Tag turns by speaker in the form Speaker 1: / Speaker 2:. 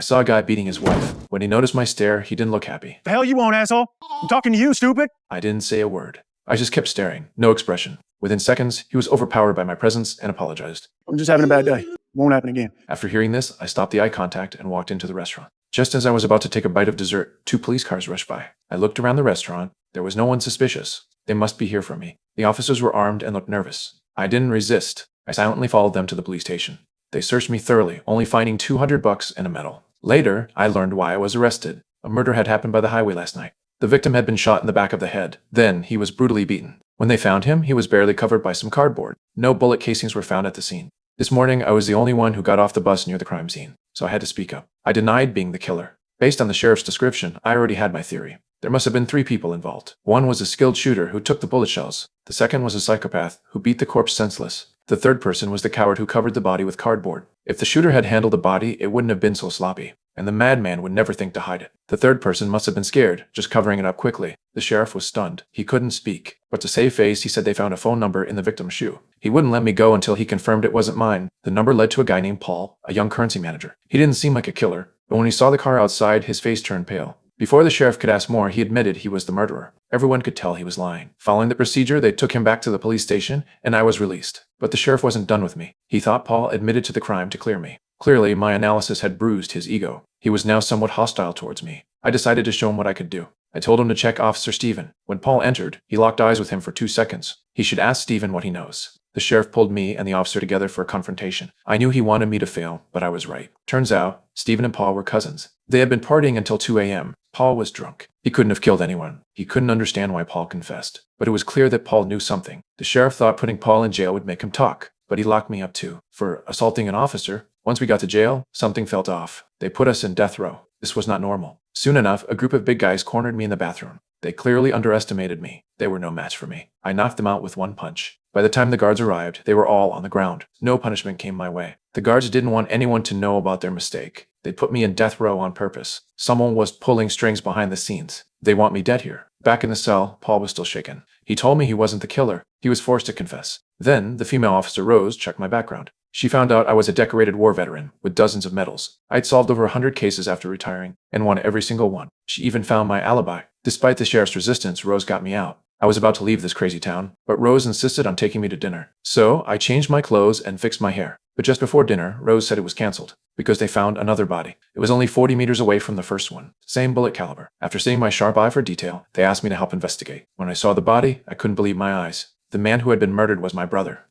Speaker 1: I saw a guy beating his wife. When he noticed my stare, he didn't look happy.
Speaker 2: The hell you want, asshole? I'm talking to you, stupid.
Speaker 1: I didn't say a word. I just kept staring, no expression. Within seconds, he was overpowered by my presence and apologized.
Speaker 2: I'm just having a bad day. Won't happen again.
Speaker 1: After hearing this, I stopped the eye contact and walked into the restaurant. Just as I was about to take a bite of dessert, 2 police cars rushed by. I looked around the restaurant. There was no one suspicious. They must be here for me. The officers were armed and looked nervous. I didn't resist. I silently followed them to the police station. They searched me thoroughly, only finding $200 and a medal. Later, I learned why I was arrested. A murder had happened by the highway last night. The victim had been shot in the back of the head. Then, he was brutally beaten. When they found him, he was barely covered by some cardboard. No bullet casings were found at the scene. This morning, I was the only one who got off the bus near the crime scene, so I had to speak up. I denied being the killer. Based on the sheriff's description, I already had my theory. There must have been 3 people involved. One was a skilled shooter who took the bullet shells. The second was a psychopath who beat the corpse senseless. The third person was the coward who covered the body with cardboard. If the shooter had handled the body, it wouldn't have been so sloppy. And the madman would never think to hide it. The third person must have been scared, just covering it up quickly. The sheriff was stunned. He couldn't speak. But to save face, he said they found a phone number in the victim's shoe. He wouldn't let me go until he confirmed it wasn't mine. The number led to a guy named Paul, a young currency manager. He didn't seem like a killer, but when he saw the car outside, his face turned pale. Before the sheriff could ask more, he admitted he was the murderer. Everyone could tell he was lying. Following the procedure, they took him back to the police station, and I was released. But the sheriff wasn't done with me. He thought Paul admitted to the crime to clear me. Clearly, my analysis had bruised his ego. He was now somewhat hostile towards me. I decided to show him what I could do. I told him to check Officer Steven. When Paul entered, he locked eyes with him for 2 seconds. He should ask Steven what he knows. The sheriff pulled me and the officer together for a confrontation. I knew he wanted me to fail, but I was right. Turns out, Steven and Paul were cousins. They had been partying until 2 a.m. Paul was drunk. He couldn't have killed anyone. He couldn't understand why Paul confessed. But it was clear that Paul knew something. The sheriff thought putting Paul in jail would make him talk, but he locked me up too. For assaulting an officer. Once we got to jail, something felt off. They put us in death row. This was not normal. Soon enough, a group of big guys cornered me in the bathroom. They clearly underestimated me. They were no match for me. I knocked them out with 1 punch. By the time the guards arrived, they were all on the ground. No punishment came my way. The guards didn't want anyone to know about their mistake. They put me in death row on purpose. Someone was pulling strings behind the scenes. They want me dead here. Back in the cell, Paul was still shaken. He told me he wasn't the killer. He was forced to confess. Then, the female officer Rose checked my background. She found out I was a decorated war veteran with dozens of medals. I'd solved over 100 cases after retiring and won every single one. She even found my alibi. Despite the sheriff's resistance, Rose got me out. I was about to leave this crazy town, but Rose insisted on taking me to dinner. So, I changed my clothes and fixed my hair. But just before dinner, Rose said it was canceled because they found another body. It was only 40 meters away from the first one. Same bullet caliber. After seeing my sharp eye for detail, they asked me to help investigate. When I saw the body, I couldn't believe my eyes. The man who had been murdered was my brother.